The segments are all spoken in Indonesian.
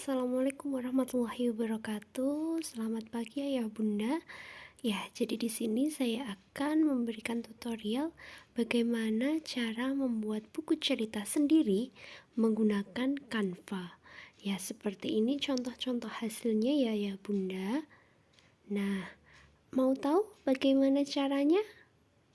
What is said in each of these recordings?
Assalamualaikum warahmatullahi wabarakatuh. Selamat pagi Ayah Bunda. Ya, jadi di sini saya akan memberikan tutorial bagaimana cara membuat buku cerita sendiri menggunakan Canva. Ya, seperti ini contoh-contoh hasilnya ya Ayah Bunda. Nah, mau tahu bagaimana caranya?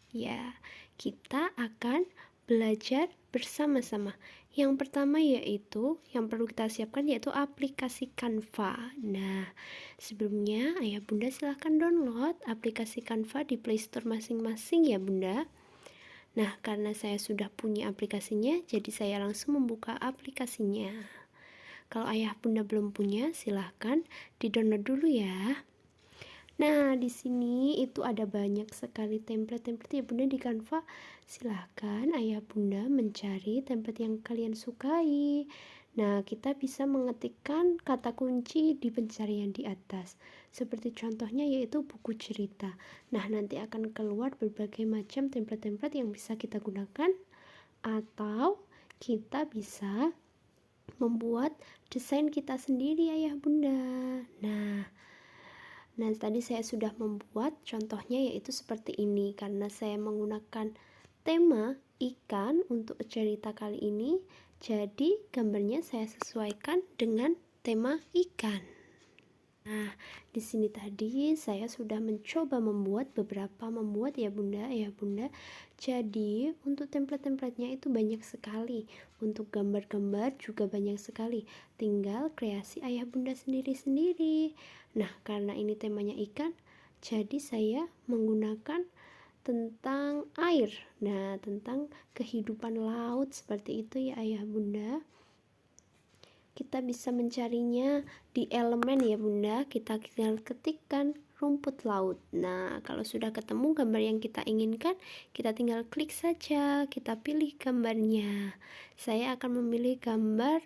Ya, kita akan belajar bersama-sama. Yang pertama yang perlu kita siapkan yaitu aplikasi Canva. Nah, sebelumnya Ayah Bunda silahkan download aplikasi Canva di Play Store masing-masing ya Bunda. Nah, karena saya sudah punya aplikasinya, jadi saya langsung membuka aplikasinya. Kalau Ayah Bunda belum punya, silahkan di-download dulu ya. Nah, di sini itu ada banyak sekali template-template ya Bunda di Canva. Silahkan Ayah Bunda mencari template yang kalian sukai. Nah, kita bisa mengetikkan kata kunci di pencarian di atas. Seperti contohnya yaitu buku cerita. Nah, nanti akan keluar berbagai macam template-template yang bisa kita gunakan. Atau kita bisa membuat desain kita sendiri Ayah Bunda. Nah, tadi saya sudah membuat contohnya yaitu seperti ini karena saya menggunakan tema ikan untuk cerita kali ini. Jadi gambarnya saya sesuaikan dengan tema ikan. Nah, di sini tadi saya sudah mencoba membuat ya Bunda. Jadi, untuk template-templatenya itu banyak sekali. Untuk gambar-gambar juga banyak sekali. Tinggal kreasi Ayah Bunda sendiri-sendiri. Nah, karena ini temanya ikan, jadi saya menggunakan tentang air. Nah, tentang kehidupan laut seperti itu ya Ayah Bunda. Kita bisa mencarinya di elemen ya Bunda. Kita tinggal ketikkan rumput laut. Nah, kalau sudah ketemu gambar yang kita inginkan, kita tinggal klik saja, kita pilih gambarnya. Saya akan memilih gambar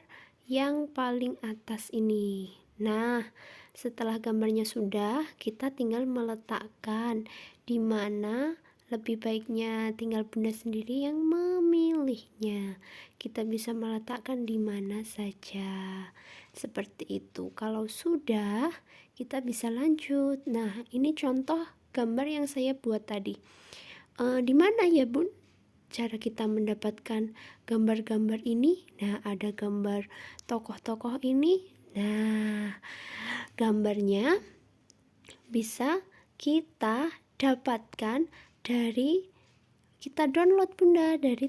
yang paling atas ini. Nah, setelah gambarnya sudah, kita tinggal meletakkan di mana lebih baiknya tinggal Bunda sendiri yang memilihnya. Kita bisa meletakkan di mana saja. Seperti itu. Kalau sudah, kita bisa lanjut. Nah, ini contoh gambar yang saya buat tadi. Di mana ya, Bun? Cara kita mendapatkan gambar-gambar ini. Nah, ada gambar tokoh-tokoh ini. Nah, gambarnya bisa kita dapatkan dari kita download Bunda dari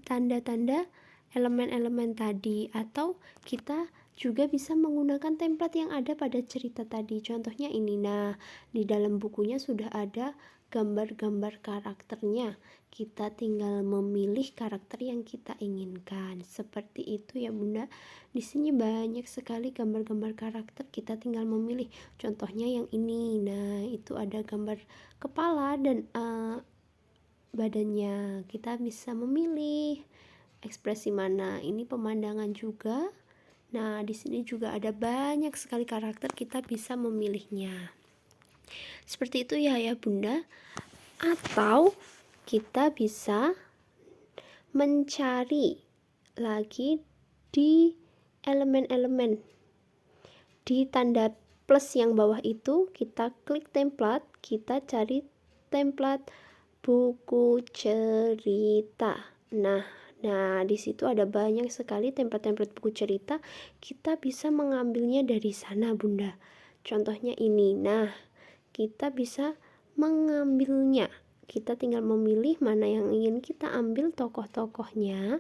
tanda-tanda elemen-elemen tadi, atau kita juga bisa menggunakan template yang ada pada cerita tadi. Contohnya ini. Nah, di dalam bukunya sudah ada gambar-gambar karakternya. Kita tinggal memilih karakter yang kita inginkan. Seperti itu ya Bunda. Di sini banyak sekali gambar-gambar karakter, kita tinggal memilih. Contohnya yang ini. Nah, itu ada gambar kepala dan badannya. Kita bisa memilih ekspresi mana. Ini pemandangan juga. Nah, di sini juga ada banyak sekali karakter, kita bisa memilihnya. Seperti itu ya Bunda. Atau kita bisa mencari lagi di elemen-elemen. Di tanda plus yang bawah itu kita klik template, kita cari template buku cerita. Nah, di situ ada banyak sekali template-template buku cerita. Kita bisa mengambilnya dari sana Bunda. Contohnya ini. Nah, kita bisa mengambilnya. Kita tinggal memilih mana yang ingin kita ambil tokoh-tokohnya,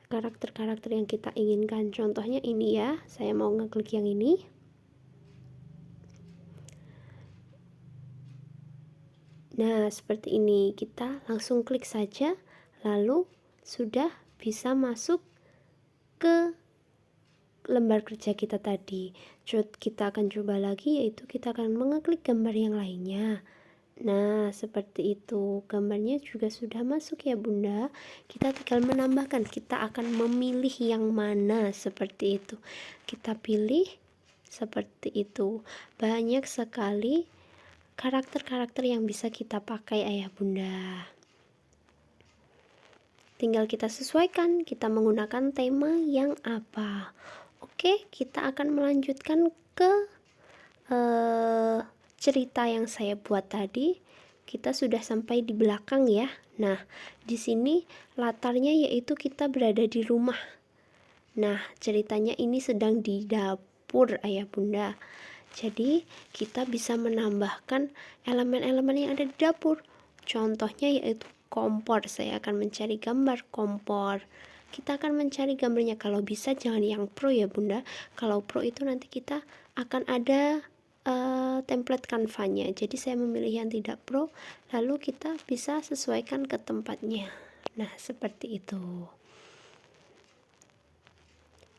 karakter-karakter yang kita inginkan. Contohnya ini ya, saya mau ngeklik yang ini. Nah, seperti ini. Kita langsung klik saja, lalu sudah bisa masuk ke lembar kerja kita tadi. Kita akan coba lagi, yaitu kita akan mengeklik gambar yang lainnya. Nah, seperti itu. Gambarnya juga sudah masuk ya Bunda. Kita tinggal menambahkan. Kita akan memilih yang mana, seperti itu. Kita pilih seperti itu. Banyak sekali karakter-karakter yang bisa kita pakai Ayah Bunda. Tinggal kita sesuaikan, kita menggunakan tema yang apa. Oke, kita akan melanjutkan ke cerita yang saya buat tadi. Kita sudah sampai di belakang ya. Nah, di sini latarnya yaitu kita berada di rumah. Nah, ceritanya ini sedang di dapur ayah bunda. Jadi, kita bisa menambahkan elemen-elemen yang ada di dapur. Contohnya yaitu kompor. Saya akan mencari gambar kompor. Kita akan mencari gambarnya. Kalau bisa jangan yang pro ya bunda. Kalau pro itu nanti kita akan ada template Canva-nya. Jadi saya memilih yang tidak pro, lalu kita bisa sesuaikan ke tempatnya. Nah, seperti itu.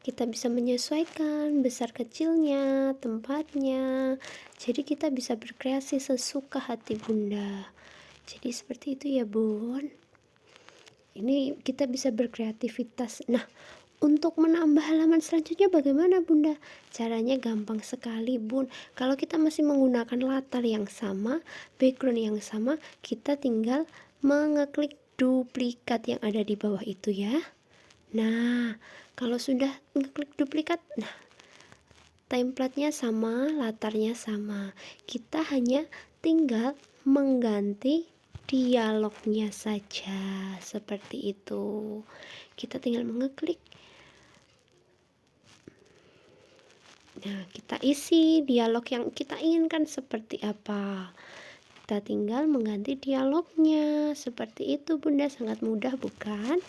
Kita bisa menyesuaikan besar kecilnya, tempatnya. Jadi kita bisa berkreasi sesuka hati bunda. Jadi seperti itu ya bun. Ini kita bisa berkreativitas. Nah, untuk menambah halaman selanjutnya bagaimana bunda? Caranya gampang sekali bun. Kalau kita masih menggunakan latar yang sama, background yang sama, kita tinggal mengeklik duplikat yang ada di bawah itu ya. Nah, kalau sudah ngeklik duplikat, nah templatenya sama, latarnya sama. Kita hanya tinggal mengganti dialognya saja, seperti itu. Kita tinggal mengeklik. Nah, kita isi dialog yang kita inginkan seperti apa. Kita tinggal mengganti dialognya. Seperti itu bunda, sangat mudah bukan?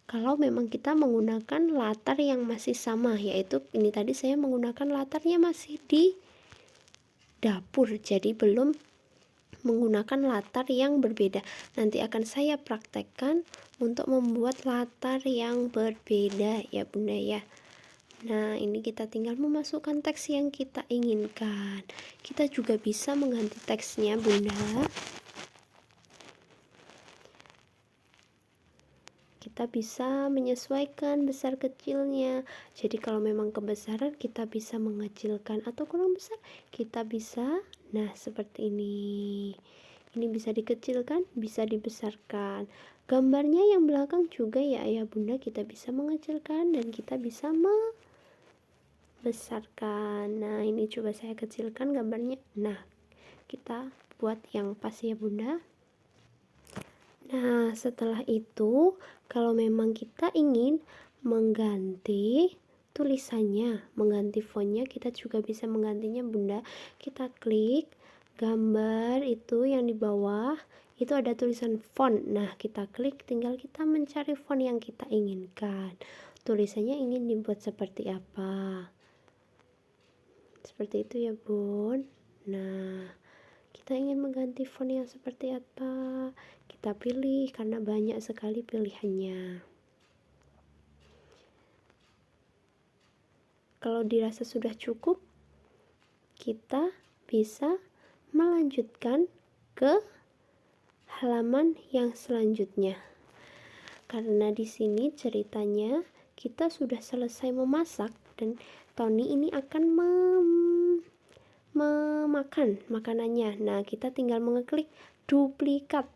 Kalau memang kita menggunakan latar yang masih sama, yaitu ini tadi saya menggunakan latarnya masih di dapur, jadi belum menggunakan latar yang berbeda. Nanti akan saya praktekkan untuk membuat latar yang berbeda ya bunda ya. Nah, ini kita tinggal memasukkan teks yang kita inginkan. Kita juga bisa mengganti teksnya bunda. Kita bisa menyesuaikan besar kecilnya. Jadi kalau memang kebesaran kita bisa mengecilkan, atau kurang besar kita bisa, nah seperti ini. Ini bisa dikecilkan, bisa dibesarkan. Gambarnya yang belakang juga ya ayah bunda, kita bisa mengecilkan dan kita bisa membesarkan. Nah, ini coba saya kecilkan gambarnya. Nah, kita buat yang pas ya bunda. Nah, setelah itu, kalau memang kita ingin mengganti tulisannya, mengganti fontnya, kita juga bisa menggantinya bunda. Kita klik gambar itu yang di bawah, itu ada tulisan font. Nah, kita klik, tinggal kita mencari font yang kita inginkan. Tulisannya ingin dibuat seperti apa. Seperti itu ya bun. Nah, kita ingin mengganti font yang seperti apa, kita pilih karena banyak sekali pilihannya. Kalau dirasa sudah cukup, kita bisa melanjutkan ke halaman yang selanjutnya. Karena di sini ceritanya kita sudah selesai memasak dan Tony ini akan memakan makanannya. Nah, kita tinggal mengeklik duplikat.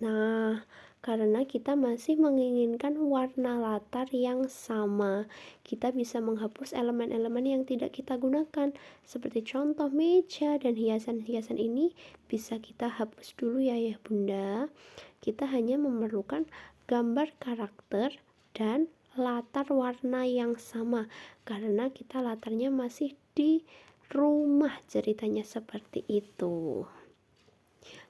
Nah, karena kita masih menginginkan warna latar yang sama, kita bisa menghapus elemen-elemen yang tidak kita gunakan. Seperti contoh meja dan hiasan-hiasan ini bisa kita hapus dulu ya bunda. Kita hanya memerlukan gambar karakter dan latar warna yang sama, karena kita latarnya masih di rumah, ceritanya seperti itu.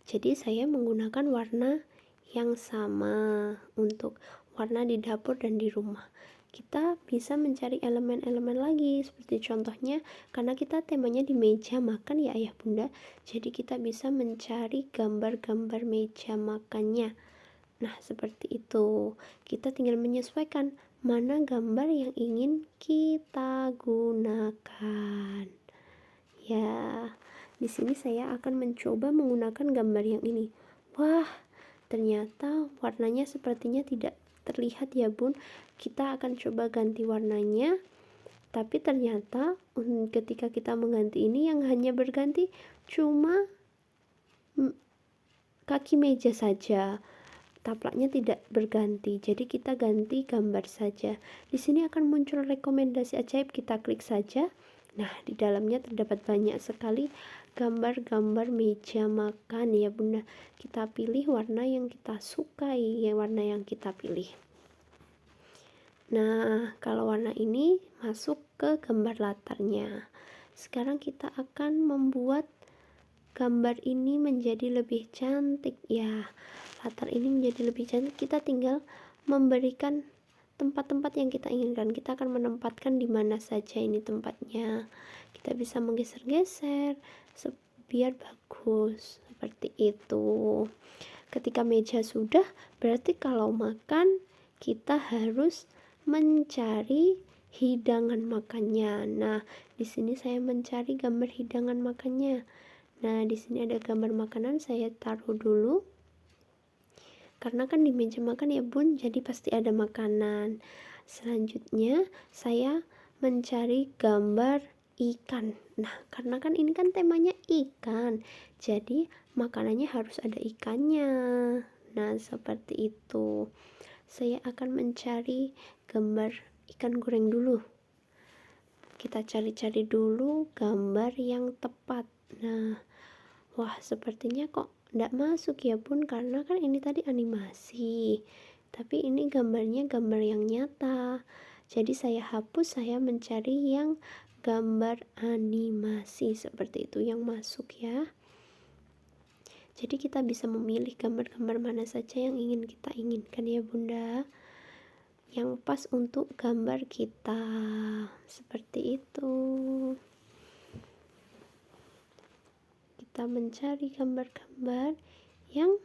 Jadi saya menggunakan warna yang sama untuk warna di dapur dan di rumah. Kita bisa mencari elemen-elemen lagi, seperti contohnya karena kita temanya di meja makan ya ayah bunda, jadi kita bisa mencari gambar-gambar meja makannya. Nah, seperti itu. Kita tinggal menyesuaikan mana gambar yang ingin kita gunakan. Ya, di sini saya akan mencoba menggunakan gambar yang ini. Wah, ternyata warnanya sepertinya tidak terlihat ya bun. Kita akan coba ganti warnanya. Tapi ternyata ketika kita mengganti ini, yang hanya berganti cuma kaki meja saja. taplaknya tidak berganti. Jadi kita ganti gambar saja. Di sini akan muncul rekomendasi ajaib, kita klik saja. Nah, di dalamnya terdapat banyak sekali gambar-gambar meja makan ya Bunda. Kita pilih warna yang kita sukai, ya warna yang kita pilih. Nah, kalau warna ini masuk ke gambar latarnya. Sekarang kita akan membuat gambar ini menjadi lebih cantik ya. Latar ini menjadi lebih cantik. Kita tinggal memberikan tempat-tempat yang kita inginkan. Kita akan menempatkan di mana saja ini tempatnya. Kita bisa menggeser-geser biar bagus seperti itu. Ketika meja sudah, berarti kalau makan kita harus mencari hidangan makannya. Nah, di sini saya mencari gambar hidangan makannya. Nah, di sini ada gambar makanan, saya taruh dulu. Karena kan di meja makan ya Bun, jadi pasti ada makanan. Selanjutnya, saya mencari gambar ikan. Nah, karena kan ini kan temanya ikan, jadi makanannya harus ada ikannya. Nah, seperti itu. Saya akan mencari gambar ikan goreng dulu. Kita cari-cari dulu gambar yang tepat. Nah, wah, sepertinya kok tidak masuk ya Bun, karena kan ini tadi animasi, tapi ini gambarnya gambar yang nyata. Jadi saya hapus, saya mencari yang gambar animasi seperti itu yang masuk ya. Jadi kita bisa memilih gambar-gambar mana saja yang ingin kita inginkan ya Bunda, yang pas untuk gambar kita seperti itu. Kita mencari gambar-gambar yang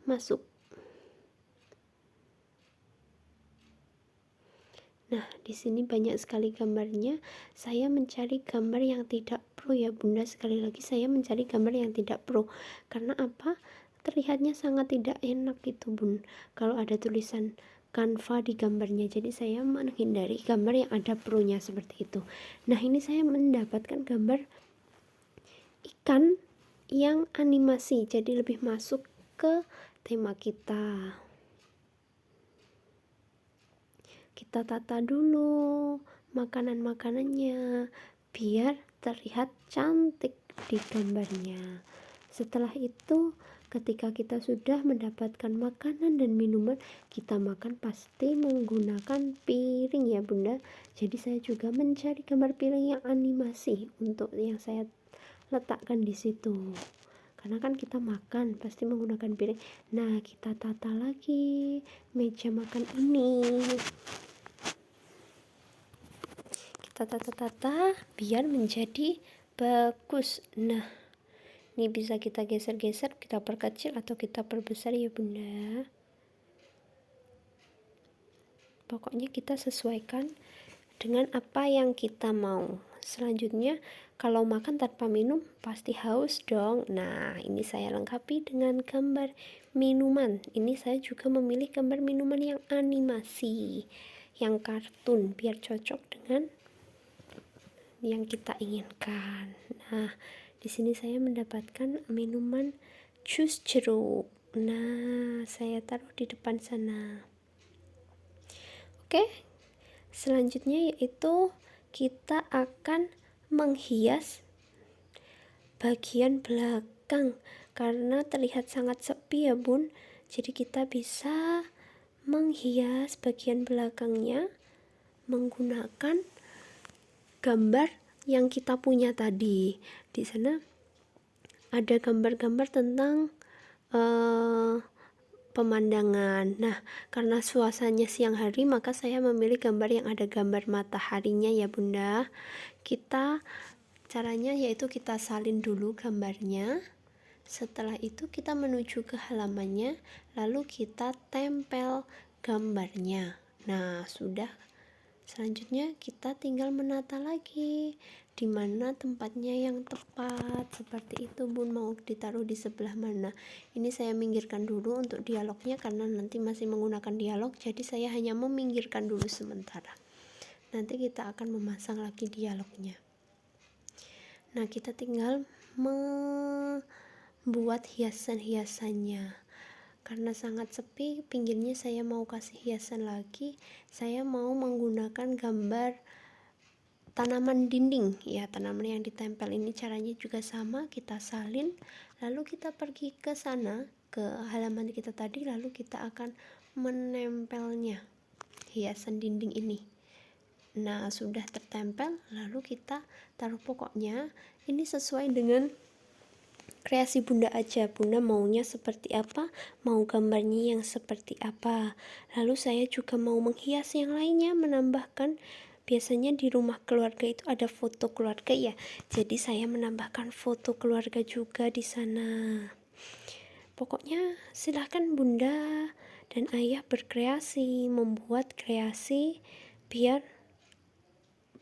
masuk. Nah, di sini banyak sekali gambarnya. Saya mencari gambar yang tidak pro ya Bunda. Sekali lagi saya mencari gambar yang tidak pro. Karena apa? Terlihatnya sangat tidak enak gitu Bun, kalau ada tulisan Canva di gambarnya. Jadi saya menghindari gambar yang ada pro-nya seperti itu. Nah, ini saya mendapatkan gambar ikan yang animasi, jadi lebih masuk ke tema kita. Kita tata dulu makanan-makanannya biar terlihat cantik di gambarnya. Setelah itu, ketika kita sudah mendapatkan makanan dan minuman, kita makan pasti menggunakan piring ya Bunda. Jadi saya juga mencari gambar piring yang animasi untuk yang saya letakkan di situ. Karena kan kita makan pasti menggunakan piring. Nah, kita tata lagi meja makan ini. Kita tata-tata biar menjadi bagus. Nah, ini bisa kita geser-geser, kita perkecil atau kita perbesar ya Bunda. Pokoknya kita sesuaikan dengan apa yang kita mau. Selanjutnya, kalau makan tanpa minum pasti haus dong. Nah, ini saya lengkapi dengan gambar minuman. Ini saya juga memilih gambar minuman yang animasi, yang kartun, biar cocok dengan yang kita inginkan. Nah, di sini saya mendapatkan minuman jus jeruk. Nah, saya taruh di depan sana. Oke. Selanjutnya yaitu kita akan menghias bagian belakang karena terlihat sangat sepi ya Bun. Jadi kita bisa menghias bagian belakangnya menggunakan gambar yang kita punya tadi. Di sana ada gambar-gambar tentang pemandangan. Nah, karena suasananya siang hari, maka saya memilih gambar yang ada gambar mataharinya ya Bunda. Caranya yaitu kita salin dulu gambarnya. Setelah itu kita menuju ke halamannya, lalu kita tempel gambarnya. Nah, sudah. Selanjutnya kita tinggal menata lagi di mana tempatnya yang tepat. Seperti itu Bun, mau ditaruh di sebelah mana. Ini saya minggirkan dulu untuk dialognya karena nanti masih menggunakan dialog, jadi saya hanya meminggirkan dulu sementara. Nanti kita akan memasang lagi dialognya. Nah, kita tinggal membuat hiasan-hiasannya. karena sangat sepi, pinggirnya saya mau kasih hiasan lagi. Saya mau menggunakan gambar tanaman dinding ya. Tanaman yang ditempel ini caranya juga sama, kita salin, lalu kita pergi ke sana, ke halaman kita tadi, lalu kita akan menempelnya hiasan dinding ini. Nah, sudah tertempel, lalu kita taruh. Pokoknya ini sesuai dengan kreasi Bunda aja. Bunda maunya seperti apa, mau gambarnya yang seperti apa. Lalu saya juga mau menghias yang lainnya, menambahkan, biasanya di rumah keluarga itu ada foto keluarga ya. Jadi saya menambahkan foto keluarga juga di sana. Pokoknya silahkan Bunda dan Ayah berkreasi, membuat kreasi biar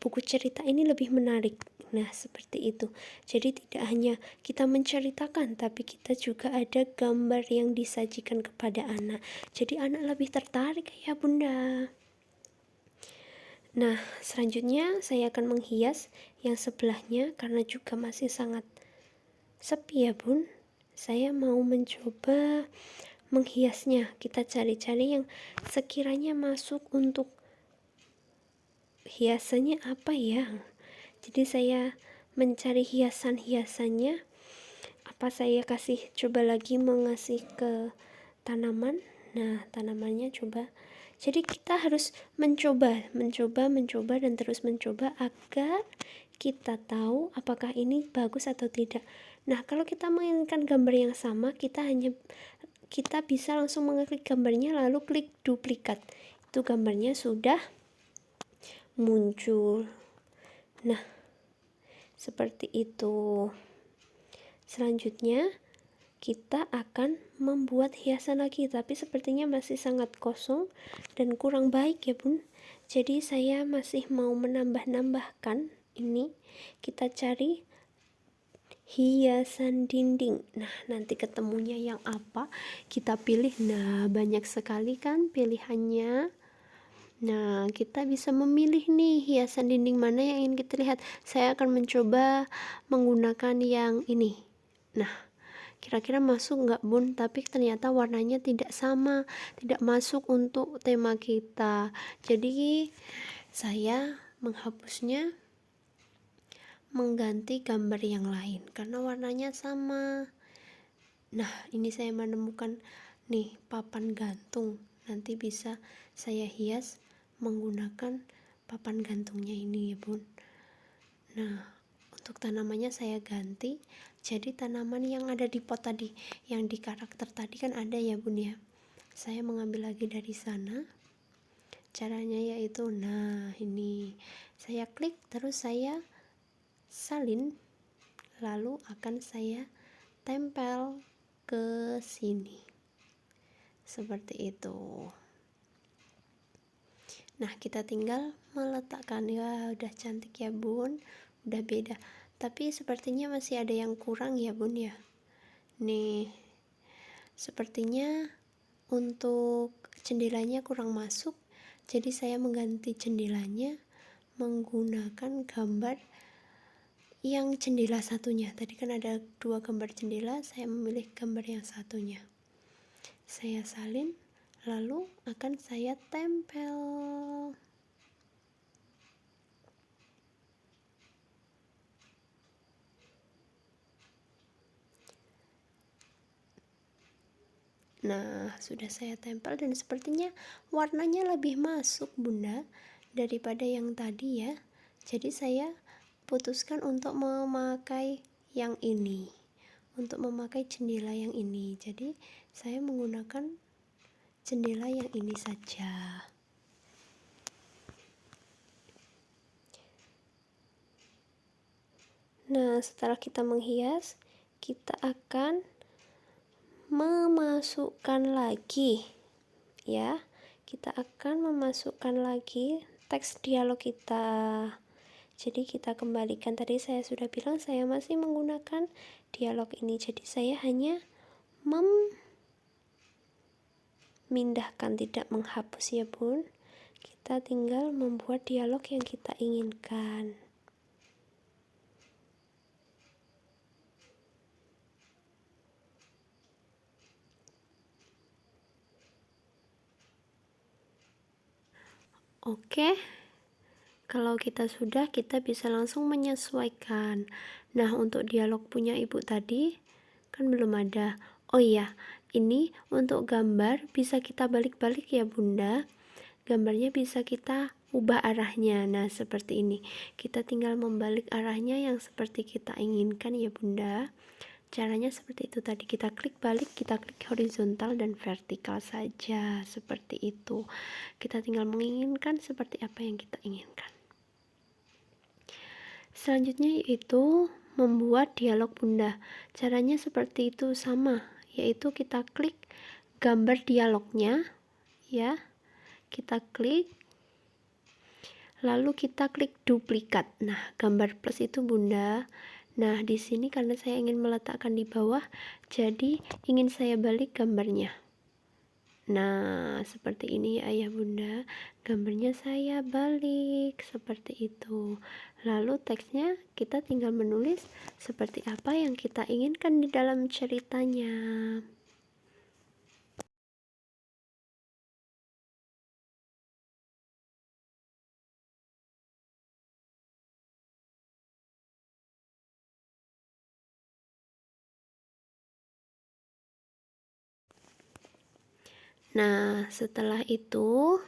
buku cerita ini lebih menarik. Nah, seperti itu. Jadi tidak hanya kita menceritakan, tapi kita juga ada gambar yang disajikan kepada anak. Jadi anak lebih tertarik ya Bunda. Nah, selanjutnya saya akan menghias yang sebelahnya karena juga masih sangat sepi ya Bun. Saya mau mencoba menghiasnya. Kita cari-cari yang sekiranya masuk untuk hiasannya apa ya. Jadi saya mencari hiasan-hiasannya. Apa saya kasih coba lagi mengasih ke tanaman. Nah, tanamannya coba. Jadi kita harus mencoba dan terus mencoba agar kita tahu apakah ini bagus atau tidak. Nah, kalau kita menginginkan gambar yang sama, kita bisa langsung mengeklik gambarnya lalu klik duplikat. Itu gambarnya sudah muncul. Nah, seperti itu. Selanjutnya kita akan membuat hiasan lagi, tapi sepertinya masih sangat kosong dan kurang baik ya Bun. Jadi saya masih mau menambah-nambahkan ini. Kita cari hiasan dinding. Nah, nanti ketemunya yang apa, kita pilih. Nah, banyak sekali kan pilihannya. Nah, kita bisa memilih nih hiasan dinding mana yang ingin kita lihat. Saya akan mencoba menggunakan yang ini. Nah, kira-kira masuk nggak Bun? Tapi ternyata warnanya tidak sama, tidak masuk untuk tema kita. Jadi saya menghapusnya, mengganti gambar yang lain karena warnanya sama. Nah, ini saya menemukan nih papan gantung. Nanti bisa saya hias menggunakan papan gantungnya ini ya Bun. Nah, untuk tanamannya saya ganti jadi tanaman yang ada di pot tadi, yang di karakter tadi kan ada ya Bun ya. Saya mengambil lagi dari sana. Caranya yaitu, nah ini saya klik terus saya salin, lalu akan saya tempel ke sini seperti itu. Nah, kita tinggal meletakkan. Ya, udah cantik ya Bun, udah beda, tapi sepertinya masih ada yang kurang ya Bun ya. Nih, sepertinya untuk jendelanya kurang masuk, jadi saya mengganti jendelanya menggunakan gambar yang jendela satunya. Tadi kan ada 2 gambar jendela, saya memilih gambar yang satunya. Saya salin, lalu akan saya tempel. Nah, sudah saya tempel dan sepertinya warnanya lebih masuk Bunda daripada yang tadi ya. Jadi saya putuskan untuk memakai yang ini, untuk memakai jendela yang ini. Jadi saya menggunakan jendela yang ini saja. Nah, setelah kita menghias, kita akan memasukkan lagi ya. Kita akan memasukkan lagi teks dialog kita. Jadi kita kembalikan, tadi saya sudah bilang saya masih menggunakan dialog ini. Jadi saya hanya memindahkan, tidak menghapus ya Bun. Kita tinggal membuat dialog yang kita inginkan. Oke, kalau kita sudah, kita bisa langsung menyesuaikan. Nah, untuk dialog punya ibu tadi kan belum ada. Oh iya, ini untuk gambar bisa kita balik-balik ya Bunda. Gambarnya bisa kita ubah arahnya. Nah, seperti ini. Kita tinggal membalik arahnya yang seperti kita inginkan ya Bunda. Caranya seperti itu tadi, kita klik balik, kita klik horizontal dan vertikal saja, seperti itu. Kita tinggal menginginkan seperti apa yang kita inginkan. Selanjutnya yaitu membuat dialog Bunda. Caranya seperti itu sama, yaitu kita klik gambar dialognya ya. Kita klik, lalu kita klik duplikat. Nah, gambar plus itu Bunda. Nah, di sini karena saya ingin meletakkan di bawah, jadi ingin saya balik gambarnya. Nah, seperti ini ya Ayah Bunda. Gambarnya saya balik seperti itu. Lalu teksnya kita tinggal menulis seperti apa yang kita inginkan di dalam ceritanya. Nah, setelah itu,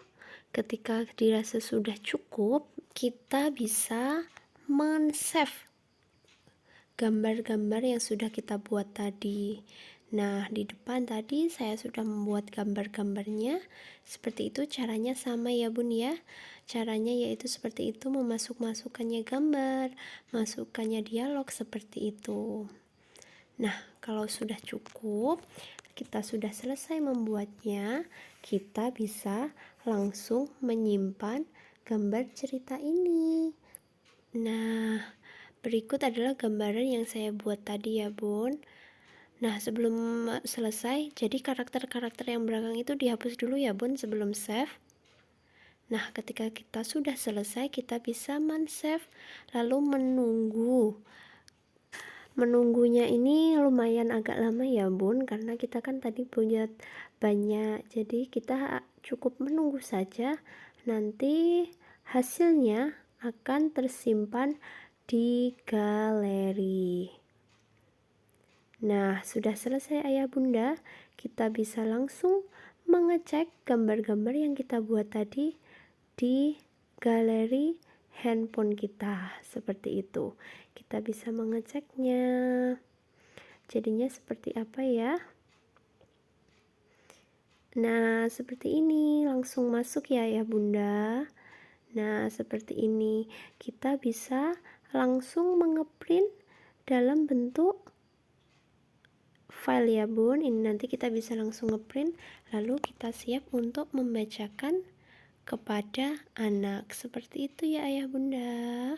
ketika dirasa sudah cukup, kita bisa men-save gambar-gambar yang sudah kita buat tadi. Nah, di depan tadi saya sudah membuat gambar-gambarnya. Seperti itu caranya sama ya Bun ya. Caranya yaitu seperti itu, memasukkannya gambar, masukkannya dialog seperti itu. Nah, kalau sudah cukup, kita sudah selesai membuatnya, kita bisa langsung menyimpan gambar cerita ini. Nah, berikut adalah gambaran yang saya buat tadi ya Bun. Nah, sebelum selesai, jadi karakter-karakter yang belakang itu dihapus dulu ya Bun sebelum save. Nah, ketika kita sudah selesai, kita bisa men-save, lalu menunggunya ini lumayan agak lama ya Bun, karena kita kan tadi punya banyak, jadi kita cukup menunggu saja, nanti hasilnya akan tersimpan di galeri. Nah, sudah selesai Ayah Bunda, kita bisa langsung mengecek gambar-gambar yang kita buat tadi di galeri handphone kita. Seperti itu, kita bisa mengeceknya. Jadinya seperti apa ya? Nah, seperti ini, langsung masuk ya Bunda. Nah, seperti ini, kita bisa langsung mengeprint dalam bentuk file ya Bun. Ini nanti kita bisa langsung ngeprint, lalu kita siap untuk membacakan kepada anak. Seperti itu ya Ayah Bunda.